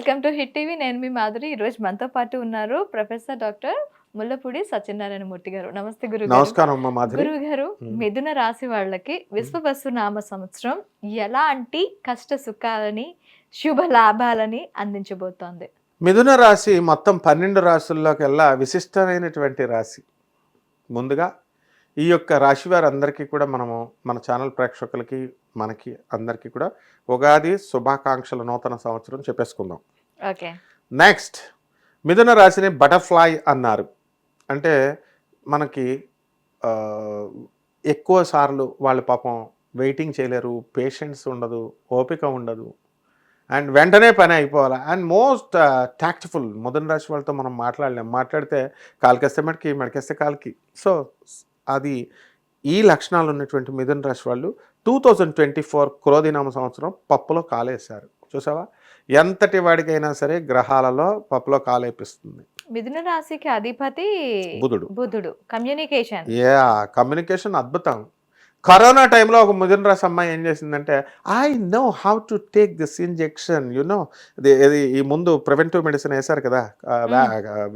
Welcome to hit TV. నేను మీ మాధురి. ఈరోజు మనతో పాటు ఉన్నారు ప్రొఫెసర్ డాక్టర్ ముల్లపూడి సత్యనారాయణ మూర్తి గారు. నమస్తే గురుగారు. నమస్కారం అమ్మా మాధురి. గురుగారు, మిథున రాశి వాళ్ళకి విశ్వవసు నామ సంవత్సరం ఎలాంటి కష్ట సుఖాలని శుభ లాభాలని అందించబోతోంది? మిథున రాశి మొత్తం 12 రాశుల్లోకెల్లా విశిష్టమైనటువంటి రాశి. ముందుగా ఈ యొక్క రాశి వారందరికీ కూడా మనము మన ఛానల్ ప్రేక్షకులకి మనకి అందరికీ కూడా ఉగాది శుభాకాంక్షల నూతన సంవత్సరం చెప్పేసుకుందాం. ఓకే. నెక్స్ట్, మిథున రాశిని బటర్ఫ్లై అన్నారు. అంటే మనకి ఎక్కువ సార్లు వాళ్ళు పాపం వెయిటింగ్ చేయలేరు, పేషెన్స్ ఉండదు, ఓపిక ఉండదు, అండ్ వెంటనే పని అయిపోవాలి. అండ్ మోస్ట్ టాక్ట్ఫుల్ మిథున రాశి వాళ్ళతో మనం మాట్లాడితే కాలికేస్తే మెడకి, మెడకేస్తే కాలికి. సో అది ఈ లక్షణాలు ఉన్నటువంటి మిథున రాశి వాళ్ళు 2024 క్రోధినామ సంవత్సరం పప్పులో కాలేశారు. చూసావా, ఎంతటి వాడికైనా సరే గ్రహాలలో పప్పులో కాలేపిస్తుంది. మిథున రాశికి అధిపతి బుధుడు. కమ్యూనికేషన్ అద్భుతం. కరోనా టైంలో ఒక మిథున రాశి అమ్మాయి ఏం చేసిందంటే, I know how to take this injection, you know ఇది ఈ ముందు ప్రివెంటివ్ మెడిసిన్ వేశారు కదా,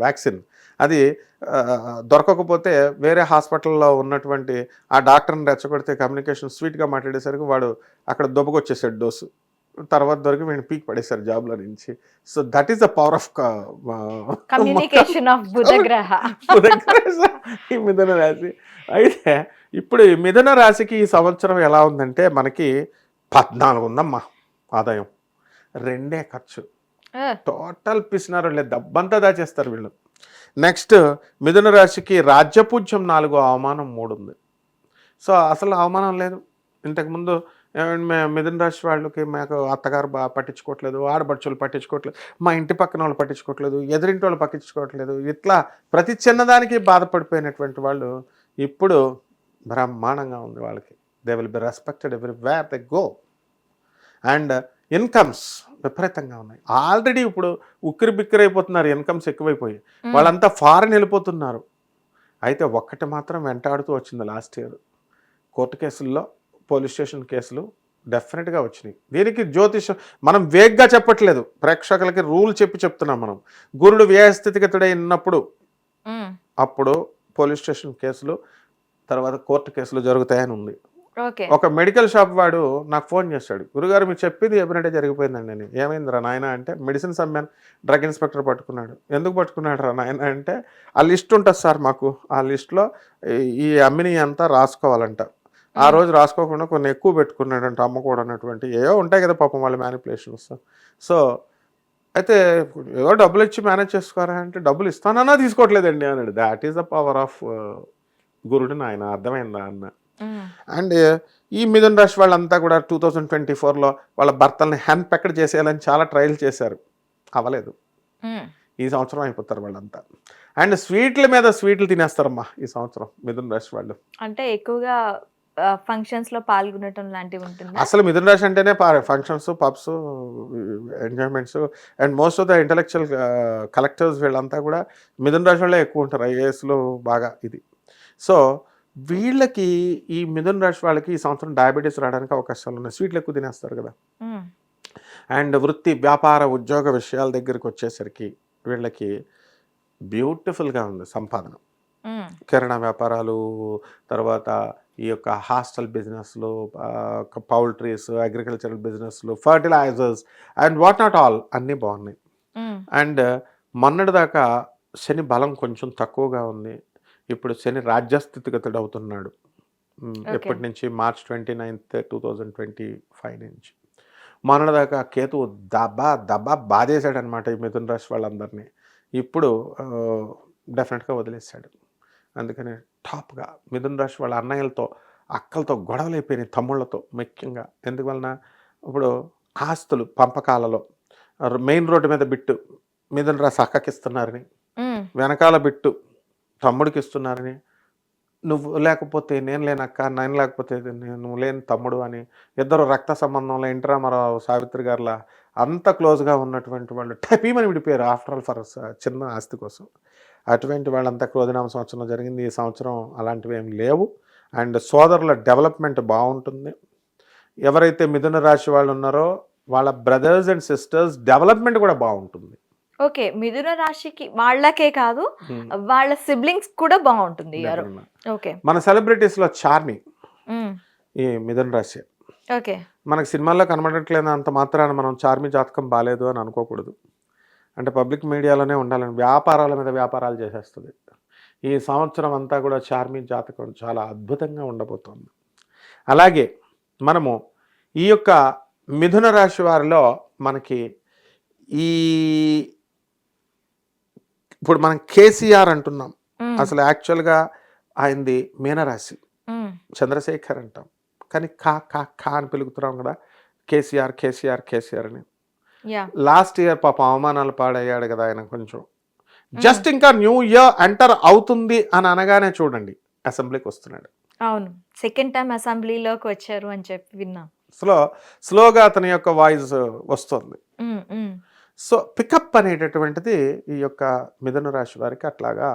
వ్యాక్సిన్. అది దొరకకపోతే వేరే హాస్పిటల్లో ఉన్నటువంటి ఆ డాక్టర్ని రెచ్చగొడితే కమ్యూనికేషన్ స్వీట్గా మాట్లాడేసరికి వాడు అక్కడ దొబ్బకొచ్చేసాడు డోసు. తర్వాత దొరికి వీడిని పీక్ పడేశారు జాబ్లో నుంచి. So that is the power of communication of బుధగ్రహ ఈ మిథున రాశి. అయితే ఇప్పుడు ఈ మిథున రాశికి ఈ సంవత్సరం ఎలా ఉందంటే, మనకి 14 ఉందమ్మా ఆదాయం, 2 ఖర్చు. టోటల్ పిసినారు లేదు, డబ్బంతా దాచేస్తారు వీళ్ళు. నెక్స్ట్, మిథున రాశికి రాజ్యపూజ్యం 4, అవమానం 3 ఉంది. సో అసలు అవమానం లేదు. ఇంతకుముందు మిథున రాశి వాళ్ళకి మాకు అత్తగారు బాగా పట్టించుకోవట్లేదు, ఆడబడుచులు పట్టించుకోవట్లేదు, మా ఇంటి పక్కన వాళ్ళు పట్టించుకోవట్లేదు, ఎదురింటి వాళ్ళు పట్టించుకోవట్లేదు, ఇట్లా ప్రతి చిన్నదానికి బాధపడిపోయినటువంటి వాళ్ళు ఇప్పుడు బ్రహ్మాండంగా ఉంది వాళ్ళకి. They will be respected everywhere they go. And incomes విపరీతంగా ఉన్నాయి. ఆల్రెడీ ఇప్పుడు ఉక్కిరి బిక్కిరి అయిపోతున్నారు, ఇన్కమ్స్ ఎక్కువైపోయి వాళ్ళంతా ఫారెన్ వెళ్ళిపోతున్నారు. అయితే ఒక్కటి మాత్రం వెంటాడుతూ వచ్చింది లాస్ట్ ఇయర్, కోర్టు కేసుల్లో, పోలీస్ స్టేషన్ కేసులు డెఫినెట్గా వచ్చినాయి. దీనికి జ్యోతిషం మనం వేగ్గా చెప్పట్లేదు, ప్రేక్షకులకి రూల్ చెప్తున్నాం మనం. గురుడు వ్యయస్థితిగతుడై ఉన్నప్పుడు అప్పుడు పోలీస్ స్టేషన్ కేసులు, తర్వాత కోర్టు కేసులు జరుగుతాయని ఉంది. ఒక మెడికల్ షాప్ వాడు నాకు ఫోన్ చేశాడు, గురుగారు మీరు చెప్పింది ఎప్పుడంటే జరిగిపోయిందండి. నేను ఏమైందిరా నాయన అంటే, మెడిసిన్స్ అమ్మాను, డ్రగ్ ఇన్స్పెక్టర్ పట్టుకున్నాడు. ఎందుకు పట్టుకున్నాడు రా నాయన అంటే, ఆ లిస్ట్ ఉంటుంది సార్ మాకు, ఆ లిస్ట్లో ఈ అమ్మిని అంతా రాసుకోవాలంట. ఆ రోజు రాసుకోకుండా కొన్ని ఎక్కువ పెట్టుకున్నాడంట, అమ్మకూడదు అన్నటువంటి ఏవో ఉంటాయి కదా పాపం వాళ్ళ మ్యానిపులేషన్స్. సో అయితే ఏదో డబ్బులు ఇచ్చి మేనేజ్ చేసుకోరా అంటే, డబ్బులు ఇస్తానన్నా తీసుకోవట్లేదండి అన్నాడు. That is the power of గురుడు నాయన, అర్థమైందా అన్న. అండ్ ఈ మిథున రాశి వాళ్ళంతా కూడా 2024లో వాళ్ళ భర్తల్ని హ్యాండ్ పెక్కడ్ చేసేయాలని చాలా ట్రయల్ చేశారు, అవ్వలేదు. ఈ సంవత్సరం అయిపోతారు వాళ్ళంతా. అండ్ స్వీట్ల మీద స్వీట్లు తినేస్తారమ్మా ఈ సంవత్సరం మిథున రాశి వాళ్ళు. అంటే ఎక్కువగా ఫంక్షన్స్ లో పాల్గొనటం లాంటివి ఉంటుంది. అసలు మిథున రాశి అంటేనే functions, pubs, enjoyments. And most of the intellectual collectors వీళ్ళంతా కూడా మిథున రాశి వాళ్ళే ఎక్కువ ఉంటారు, ఐఏఎస్లో బాగా ఇది. సో వీళ్ళకి, ఈ మిథున రాశి వాళ్ళకి ఈ సంవత్సరం డయాబెటీస్ రావడానికి అవకాశాలు ఉన్నాయి, స్వీట్లు ఎక్కువ తినేస్తారు కదా. అండ్ వృత్తి, వ్యాపార, ఉద్యోగ విషయాల దగ్గరికి వచ్చేసరికి వీళ్ళకి బ్యూటిఫుల్గా ఉంది సంపాదన. కిరాణా వ్యాపారాలు, తర్వాత ఈ యొక్క హాస్టల్ బిజినెస్లు, పౌల్ట్రీస్, అగ్రికల్చరల్ బిజినెస్లు, fertilizers and what not all అన్నీ బాగున్నాయి. అండ్ మొన్నటి దాకా శని బలం కొంచెం తక్కువగా ఉంది, ఇప్పుడు శని రాజ్యస్థితిగతుడు అవుతున్నాడు. ఎప్పటి నుంచి? మార్చ్ 29, 2025 నుంచి. మొన్నటిదాకా కేతువు దబా బాధేశాడు అనమాట ఈ మిథున రాశి వాళ్ళందరినీ. ఇప్పుడు డెఫినెట్గా వదిలేశాడు. అందుకని టాప్గా మిథున రాశి వాళ్ళ అన్నయ్యలతో, అక్కలతో గొడవలు అయిపోయినాయి, తమ్ముళ్ళతో ముఖ్యంగా. ఎందువలన? ఇప్పుడు ఆస్తులు పంపకాలలో మెయిన్ రోడ్డు మీద బిట్టు మిథున రాశి అక్కకి ఇస్తున్నారని, వెనకాల బిట్టు తమ్ముడికి ఇస్తున్నారని, నువ్వు లేకపోతే నేను లేనక్క, నేను లేకపోతే నువ్వు లేని తమ్ముడు అని, ఇద్దరు రక్త సంబంధంలో ఎన్టీ రామారావు సావిత్రి గారిలా అంత క్లోజ్గా ఉన్నటువంటి వాళ్ళు టపీమని విడిపోయారు ఆఫ్టర్ ఆల్ ఫర్ చిన్న ఆస్తి కోసం. అటువంటి వాళ్ళంతా క్రోధినామ సంవత్సరంలో జరిగింది. ఈ సంవత్సరం అలాంటివి ఏమి లేవు. అండ్ సోదరుల డెవలప్మెంట్ బాగుంటుంది. ఎవరైతే మిథున రాశి వాళ్ళు ఉన్నారో వాళ్ళ బ్రదర్స్ అండ్ సిస్టర్స్ డెవలప్మెంట్ కూడా బాగుంటుంది. ఓకే, మిథున రాశికి వాళ్ళకే కాదు వాళ్ళ సిబ్లింగ్స్ కూడా బాగుంటుంది ఇయర్. ఓకే, మన సెలబ్రిటీస్ లో చార్మి ఈ మిథున రాశి. ఓకే, మనకు సినిమాల్లో కనబడట్లేదు అంత మాత్రాన మనం చార్మి జాతకం బాగాలేదు అని అనుకోకూడదు. అంటే పబ్లిక్ మీడియాలోనే ఉండాలని వ్యాపారాల మీద వ్యాపారాలు చేసేస్తుంది. ఈ సంవత్సరం అంతా కూడా చార్మి జాతకం చాలా అద్భుతంగా ఉండబోతోంది. అలాగే మనము ఈ యొక్క మిథున రాశి వారిలో మనకి ఈ ఇప్పుడు మనం కేసీఆర్ అంటున్నాం, అసలు యాక్చువల్గా ఆయనది మీనరాశి, చంద్రశేఖర్ అంటాం, కానీ కా కా కా అని పిలుగుతున్నాం కదా, కేసీఆర్ కేసీఆర్ కేసీఆర్ అని. లాస్ట్ ఇయర్ పాప అవమానాలు పాడయ్యాడు కదా ఆయన కొంచెం. జస్ట్ ఇంకా న్యూ ఇయర్ ఎంటర్ అవుతుంది అని అనగానే చూడండి అసెంబ్లీకి వస్తున్నాడు. అవును, సెకండ్ టైం అసెంబ్లీలోకి వచ్చారు అని చెప్పి విన్నాం. స్లోగా అతని యొక్క వాయిస్ వస్తుంది. సో పికప్ అనేటటువంటిది ఈ యొక్క మిథున రాశి వారికి అట్లాగా.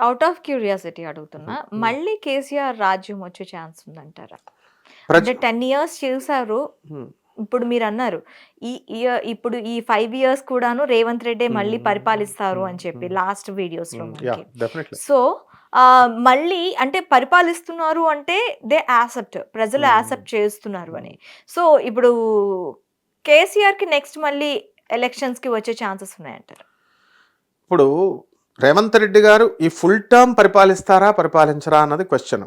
అవుట్ ఆఫ్ క్యూరియాసిటీ అడుగుతున్నా, మళ్ళీ కేసీఆర్ రాజ్యం వచ్చే ఛాన్స్ ఉందంటారా? అంటే 10 years చేశారు, ఇప్పుడు మీరు అన్నారు ఇప్పుడు ఈ 5 years కూడాను రేవంత్ రెడ్డి మళ్ళీ పరిపాలిస్తారు అని చెప్పి లాస్ట్ వీడియోస్ లో. సో మళ్ళీ అంటే పరిపాలిస్తున్నారు అంటే దే యాక్సెప్ట్, ప్రజలు యాక్సెప్ట్ చేస్తున్నారు అని. సో ఇప్పుడు కేసీఆర్ కి నెక్స్ట్ మళ్ళీ ఎలక్షన్స్ కి వచ్చే ఛాన్సెస్ ఉన్నాయంటారు? ఇప్పుడు రేవంత్ రెడ్డి గారు ఈ ఫుల్ టర్మ్ పరిపాలిస్తారా పరిపాలించరా అన్నది క్వశ్చన్.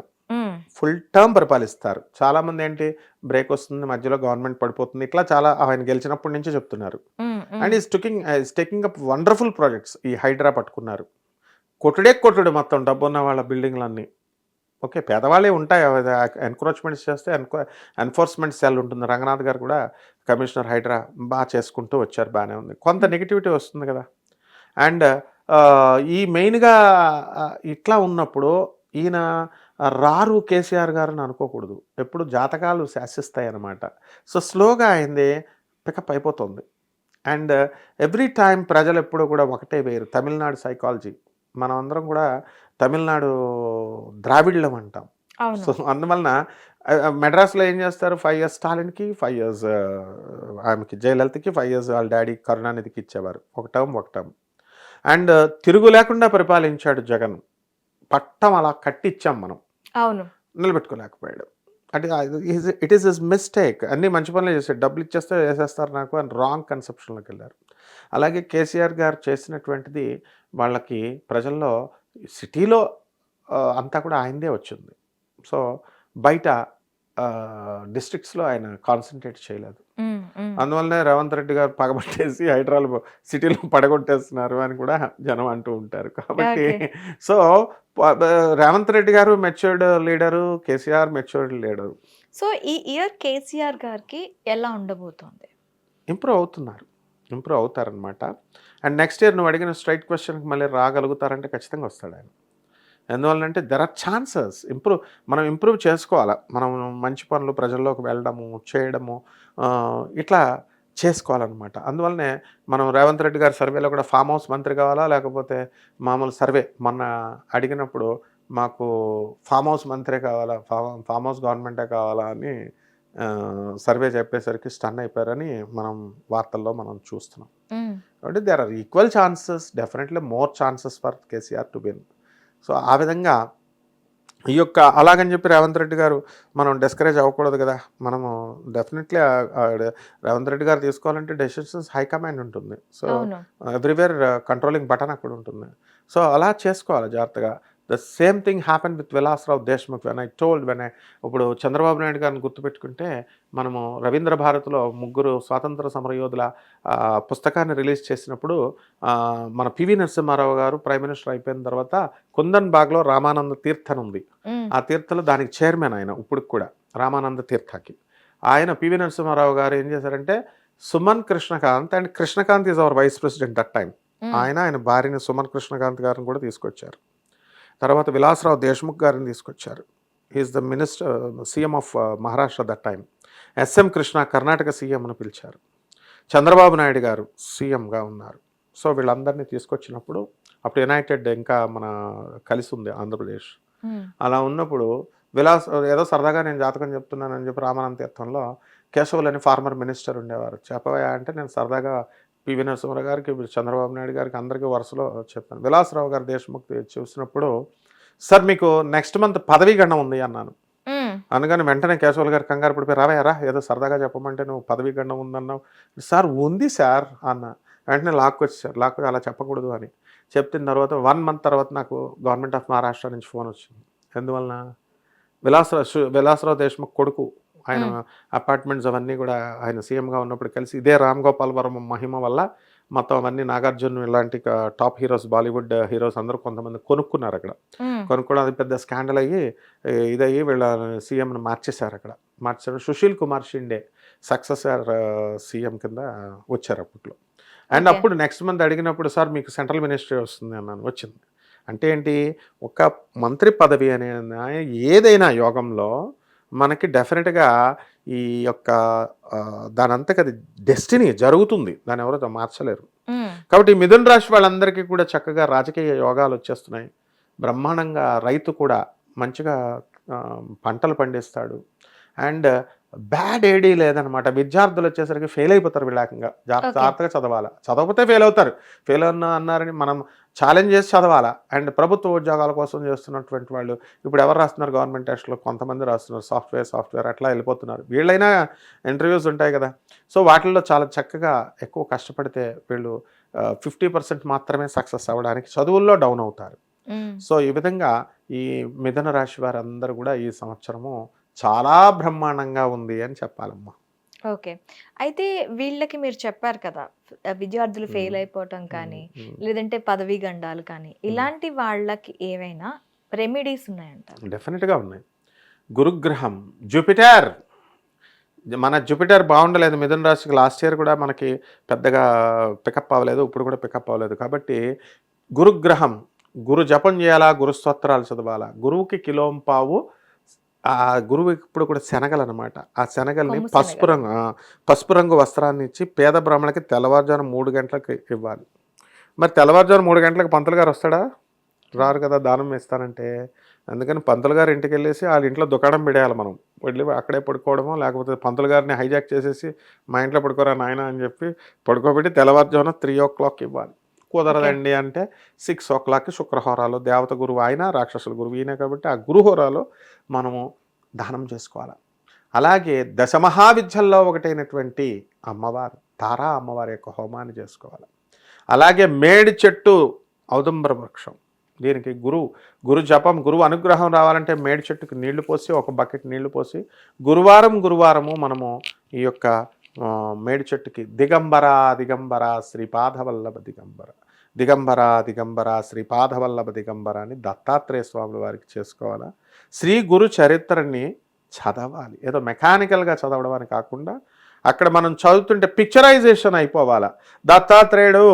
Full term పరిపాలిస్తారు. చాలా మంది ఏంటి బ్రేక్ వస్తుంది, మధ్యలో గవర్నమెంట్ పడిపోతుంది, ఇట్లా చాలా ఆయన గెలిచినప్పటి నుంచి చెప్తున్నారు. And is taking up wonderful projects. ఈ హైడ్రా పట్టుకున్నారు, కొట్టుడు మొత్తం డబ్బున్న వాళ్ళ బిల్డింగ్లన్నీ. ఓకే, పేదవాళ్ళే ఉంటాయి, ఎన్క్రోచ్మెంట్స్ చేస్తే ఎన్ఫోర్స్మెంట్ సెల్ ఉంటుంది. రంగనాథ్ గారు కూడా కమిషనర్ హైడ్రా బాగా చేసుకుంటూ వచ్చారు, బాగానే ఉంది. కొంత నెగిటివిటీ వస్తుంది కదా. అండ్ ఈ మెయిన్గా ఇట్లా ఉన్నప్పుడు ఈయన రారు కేసీఆర్ గారిని అనుకోకూడదు, ఎప్పుడు జాతకాలు శాసిస్తాయి అన్నమాట. సో స్లోగా అయింది పికప్ అయిపోతుంది. అండ్ ఎవ్రీ టైం ప్రజలు ఎప్పుడు కూడా ఒకటే వేరు. తమిళనాడు సైకాలజీ, మనం అందరం కూడా తమిళనాడు ద్రావిడ్లం అంటాం. సో అందువలన మెడ్రాస్లో ఏం చేస్తారు, 5 years స్టాలిన్కి, 5 years ఆమెకి జయలలితకి, 5 years వాళ్ళ డాడీ కరుణానిధికి ఇచ్చేవారు, ఒక టర్మ్. అండ్ తిరుగు లేకుండా పరిపాలించాడు జగన్. పట్టం అలా కట్టిచ్చాం మనం, అవును, నిలబెట్టుకోలేకపోయాడు. అంటే ఇట్ ఈస్ హిస్ మిస్టేక్. అన్నీ మంచి పనులు చేశాడు, డబ్బులు ఇచ్చేస్తే వేసేస్తారు నాకు అని రాంగ్ కన్సెప్షన్లోకి వెళ్ళారు. అలాగే కేసీఆర్ గారు చేసినటువంటిది వాళ్ళకి ప్రజల్లో సిటీలో అంతా కూడా ఆయనదే వచ్చింది. సో బయట డిస్ట్రిక్ట్స్లో ఆయన కాన్సన్ట్రేట్ చేయలేదు. అందువల్లనే రేవంత్ రెడ్డి గారు పగబట్టేసి హైదరాబాద్ సిటీలో పడగొట్టేస్తున్నారు అని కూడా జనం అంటూ ఉంటారు. కాబట్టి సో రేవంత్ రెడ్డి గారు matured leader, KCR matured leader. So ఈ ఇయర్ కేసీఆర్ గారికి ఎలా ఉండబోతోంది? ఇంప్రూవ్ అవుతారనమాట. అండ్ నెక్స్ట్ ఇయర్ నువ్వు అడిగిన స్ట్రైట్ క్వశ్చన్కి మళ్ళీ రాగలుగుతారంటే ఖచ్చితంగా వస్తాడు ఆయన. ఎందువల్లంటే దెర్ ఆర్ ఛాన్సెస్. మనం ఇంప్రూవ్ చేసుకోవాలి. మనం మంచి పనులు ప్రజల్లోకి వెళ్ళడము, చేయడము, ఇట్లా చేసుకోవాలన్నమాట. అందువల్లనే మనం రేవంత్ రెడ్డి గారి సర్వేలో కూడా ఫామ్ హౌస్ మంత్రి కావాలా, లేకపోతే మామూలు సర్వే మొన్న అడిగినప్పుడు మాకు ఫామ్ హౌస్ మంత్రే కావాలా, ఫామ్ హౌస్ గవర్నమెంటే కావాలా అని సర్వే చెప్పేసరికి స్టన్ అయిపోయారని మనం వార్తల్లో మనం చూస్తున్నాం. కాబట్టి there are equal chances, definitely more chances for KCR to win. So ఆ విధంగా ఈ యొక్క అలాగని చెప్పి రేవంత్ రెడ్డి గారు మనం డిస్కరేజ్ అవ్వకూడదు కదా. మనము డెఫినెట్లీ రేవంత్ రెడ్డి గారు తీసుకోవాలంటే డెసిషన్స్ హైకమాండ్ ఉంటుంది. సో ఎవ్రీవేర్ కంట్రోలింగ్ బటన్ అక్కడ ఉంటుంది. సో అలా చేసుకోవాలి జాగ్రత్తగా. The same thing happen with Vilasrao Deshmukh ఇప్పుడు చంద్రబాబు నాయుడు గారిని గుర్తుపెట్టుకుంటే మనము రవీంద్ర భారతిలో 3 స్వాతంత్ర సమరయోధుల పుస్తకాన్ని రిలీజ్ చేసినప్పుడు మన పివి నరసింహారావు గారు ప్రైమ్ మినిస్టర్ అయిపోయిన తర్వాత కుందన్ బాగ్లో రామానంద తీర్థ అని ఉంది. ఆ తీర్థలో దానికి చైర్మన్ ఆయన ఇప్పుడు కూడా, రామానంద తీర్థకి. ఆయన పివి నరసింహారావు గారు ఏం చేశారంటే Suman Krishnakant, and Krishnakant is our vice president that time. ఆయన భార్యని సుమన్ కృష్ణకాంత్ గారిని కూడా తీసుకొచ్చారు. తర్వాత విలాసరావు దేశ్ముఖ్ గారిని తీసుకొచ్చారు. He's the CM of Maharashtra that time. SM Krishna Karnataka CM అని పిలిచారు. చంద్రబాబు నాయుడు గారు సీఎంగా ఉన్నారు. సో వీళ్ళందరినీ తీసుకొచ్చినప్పుడు అప్పుడు యునైటెడ్ ఇంకా మన కలిసి ఉంది ఆంధ్రప్రదేశ్. అలా ఉన్నప్పుడు ఏదో సరదాగా నేను జాతకం చెప్తున్నానని చెప్పి రామానంద తీర్థంలో కేశవులు అని ఫార్మర్ మినిస్టర్ ఉండేవారు. చెప్పవా అంటే నేను సరదాగా పివి నరసింహారావు గారికి, చంద్రబాబు నాయుడు గారికి అందరికీ వరుసలో చెప్పాను. విలాసరావు గారు దేశముఖ్ చూసినప్పుడు సార్ మీకు నెక్స్ట్ మంత్ పదవీ గండం ఉంది అన్నాను. అందుకని వెంటనే కేశవులు గారు కంగారు పడిపోయి రావయ్యారా ఏదో సరదాగా చెప్పమంటే నువ్వు పదవీ గండం ఉందన్నావు. సార్ ఉంది సార్ అన్న. వెంటనే లాక్కొచ్చి సార్ లాక్కొచ్చి అలా చెప్పకూడదు అని చెప్పిన తర్వాత 1 month తర్వాత నాకు గవర్నమెంట్ ఆఫ్ మహారాష్ట్ర నుంచి ఫోన్ వచ్చింది. ఎందువలన విలాసరావు దేశముఖ్ కొడుకు ఆయన అపార్ట్మెంట్స్ అవన్నీ కూడా ఆయన సీఎంగా ఉన్నప్పుడు కలిసి ఇదే రామ్ గోపాల్ వర్మ మహిమ వల్ల మొత్తం అవన్నీ నాగార్జున ఇలాంటి టాప్ హీరోస్ బాలీవుడ్ హీరోస్ అందరూ కొంతమంది కొనుక్కున్నారు అక్కడ. కొనుక్కోవడం అది పెద్ద స్కాండల్ అయ్యి ఇదయ్యి వీళ్ళ సీఎంను మార్చేశారు అక్కడ. మార్చారు. సుశీల్ కుమార్ షిండే సక్సెసర్ సీఎం కింద వచ్చారు అప్పట్లో. అండ్ అప్పుడు నెక్స్ట్ మంత్ అడిగినప్పుడు సార్ మీకు సెంట్రల్ మినిస్ట్రీ వస్తుంది అన్నాను. వచ్చింది. అంటే ఏంటి ఒక మంత్రి పదవి అనే ఏదైనా యోగంలో మనకి డెఫినెట్గా ఈ యొక్క దానంతకు అది డెస్టినీ జరుగుతుంది, దాన్ని ఎవరైతే మార్చలేరు. కాబట్టి మిథున రాశి వాళ్ళందరికీ కూడా చక్కగా రాజకీయ యోగాలు వచ్చేస్తున్నాయి. బ్రహ్మాండంగా రైతు కూడా మంచిగా పంటలు పండిస్తాడు. అండ్ బ్యాడ్ ఏడీ లేదనమాట. విద్యార్థులు వచ్చేసరికి ఫెయిల్ అయిపోతారు విలాకంగా. జాగ్రత్తగా చదవాలా, చదవకపోతే ఫెయిల్ అవుతారు. ఫెయిల్ అన్నారని మనం ఛాలెంజ్ చేసి చదవాలా. అండ్ ప్రభుత్వ ఉద్యోగాల కోసం చేస్తున్నటువంటి వాళ్ళు ఇప్పుడు ఎవరు రాస్తున్నారు గవర్నమెంట్ టెస్ట్లో, కొంతమంది రాస్తున్నారు సాఫ్ట్వేర్ అట్లా వెళ్ళిపోతున్నారు. వీళ్ళైనా ఇంటర్వ్యూస్ ఉంటాయి కదా. సో వాటిల్లో చాలా చక్కగా ఎక్కువ కష్టపడితే వీళ్ళు 50% మాత్రమే సక్సెస్ అవ్వడానికి చదువుల్లో డౌన్ అవుతారు. సో ఈ విధంగా ఈ మిథున రాశి వారందరూ కూడా ఈ సంవత్సరము చాలా బ్రహ్మాండంగా ఉంది అని చెప్పాలమ్మా. ఓకే. అయితే వీళ్ళకి మీరు చెప్పారు కదా విద్యార్థులు ఫెయిల్ అయిపోవటం కానీ లేదంటే పదవీ గండాలు కానీ ఇలాంటి వాళ్ళకి ఏవైనా రెమెడీస్ ఉన్నాయంటారు? డెఫినెట్గా ఉన్నాయి. గురుగ్రహం జూపిటర్, మన జూపిటర్ బాగుండలేదు మిథున రాశికి. లాస్ట్ ఇయర్ కూడా మనకి పెద్దగా పికప్ అవ్వలేదు, ఇప్పుడు కూడా పికప్ అవ్వలేదు. కాబట్టి గురుగ్రహం, గురు జపం చేయాలా, గురు స్తోత్రాలు చదవాలా. గురువుకి కిలోంపావు, ఆ గురువు ఇప్పుడు కూడా శనగలు అనమాట. ఆ శనగల్ని పసుపు రంగు వస్త్రాన్ని ఇచ్చి పేద బ్రాహ్మణులకి తెల్లవారుజాము 3 గంటలకు ఇవ్వాలి. మరి తెల్లవారుజాము 3 గంటలకు పంతులు గారు వస్తాడా? రారు కదా దానం ఇస్తానంటే. అందుకని పంతులు గారు ఇంటికి వెళ్ళేసి వాళ్ళ ఇంట్లో దుకాణం పెడేయాలి. మనం వెళ్ళి అక్కడే పడుకోవడమో లేకపోతే పంతులు గారిని హైజాక్ చేసేసి మా ఇంట్లో పడుకోరా నాయన అని చెప్పి పడుకోబెట్టి తెల్లవారుజామున 3 o'clock ఇవ్వాలి. కుదరదండి అంటే 6 o'clock శుక్రహోరాలో దేవత గురువు ఆయన, రాక్షసుల గురువు ఈయన కాబట్టి ఆ గురుహోరాలో మనము దానం చేసుకోవాలి. అలాగే దశమహావిద్యల్లో ఒకటైనటువంటి అమ్మవారు తారా అమ్మవారి యొక్క హోమాన్ని చేసుకోవాలి. అలాగే మేడి చెట్టు ఔదుంబర వృక్షం, దీనికి గురు జపం, గురువు అనుగ్రహం రావాలంటే మేడి చెట్టుకు నీళ్లు పోసి ఒక బకెట్ నీళ్లు పోసి గురువారము మనము ఈ యొక్క మేడి చెట్టుకి దిగంబర శ్రీపాదవల్లభ దిగంబర శ్రీపాదవల్లభ దిగంబర అని దత్తాత్రేయ స్వాముల వారికి చేసుకోవాలా. శ్రీ గురు చరిత్రని చదవాలి. ఏదో మెకానికల్గా చదవడం అని కాకుండా అక్కడ మనం చదువుతుంటే పిక్చరైజేషన్ అయిపోవాలా. దత్తాత్రేయుడు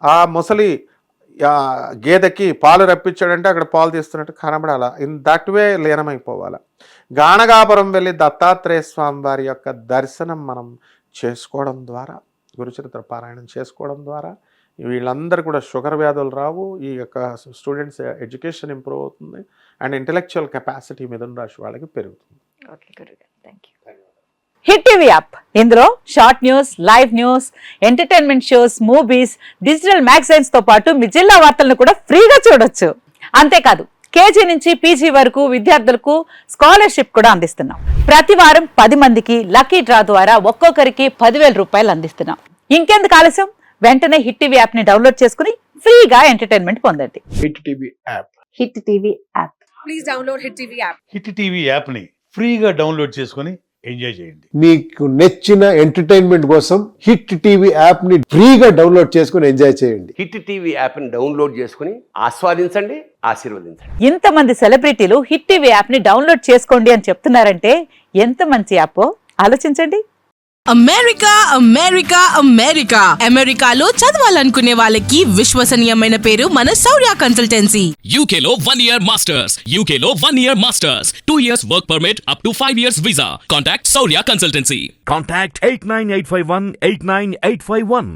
ఆ ముసలి గేదెకి పాలు రప్పించాడంటే అక్కడ పాలు తీస్తున్నట్టు కనబడాలా. ఇన్ దట్ వే లీనమైపోవాలా. గాణగాపురం వెళ్ళి దత్తాత్రేయ స్వామి వారి యొక్క దర్శనం మనం చేసుకోవడం ద్వారా, గురుచరిత్ర పారాయణం చేసుకోవడం ద్వారా వీళ్ళందరూ కూడా షుగర్ వ్యాధులు రావు. ఈ యొక్క స్టూడెంట్స్ ఎడ్యుకేషన్ ఇంప్రూవ్ అవుతుంది అండ్ ఇంటెలెక్చువల్ కెపాసిటీ మిథున రాశి వాళ్ళకి పెరుగుతుంది. హిట్ టీవీ యాప్, ఇందులో short news, live news, entertainment shows, movies, digital magazines తో పాటు మీ జిల్లా వార్తలను కూడా ఫ్రీగా చూడొచ్చు. అంతేకాదు కేజీ నుంచి పీజీ వరకు విద్యార్థులకు స్కాలర్షిప్ కూడా అందిస్తున్నాం. ప్రతి వారం 10 మందికి లక్కీ డ్రా ద్వారా ఒక్కొక్కరికి 10,000 రూపాయలు అందిస్తున్నాం. ఇంకెందుకు ఆలస్యం, వెంటనే హిట్ టీవీ యాప్ ని డౌన్లోడ్ చేసుకుని ఫ్రీగా ఎంటర్టైన్మెంట్ పొందండి. Hit TV app. Hit TV app. Please download hit TV app. Hit TV app ని ఫ్రీగా డౌన్లోడ్ చేసుకుని ఎంజాయ్ చేయండి. మీకు నచ్చిన ఎంటర్టైన్మెంట్ కోసం హిట్ టీవీ యాప్ ని ఫ్రీగా డౌన్లోడ్ చేసుకుని ఎంజాయ్ చేయండి. హిట్ టీవీ యాప్ ని డౌన్లోడ్ చేసుకుని ఆస్వాదించండి, ఆశీర్వదించండి. ఇంతమంది సెలబ్రిటీలు హిట్ టీవీ యాప్ ని డౌన్లోడ్ చేసుకోండి అని చెప్తున్నారంటే ఎంత మంచి యాప్ ఆలోచించండి. అమెరికాలో చదవాలనుకునే వాళ్ళకి విశ్వసనీయమైన పేరు మన శౌర్య కన్సల్టెన్సీ. UK లో 1 year masters, UK లో 1 year masters, 2 years work permit up to 5 years visa. Contact Saurya Consultancy. Contact 89851 89851.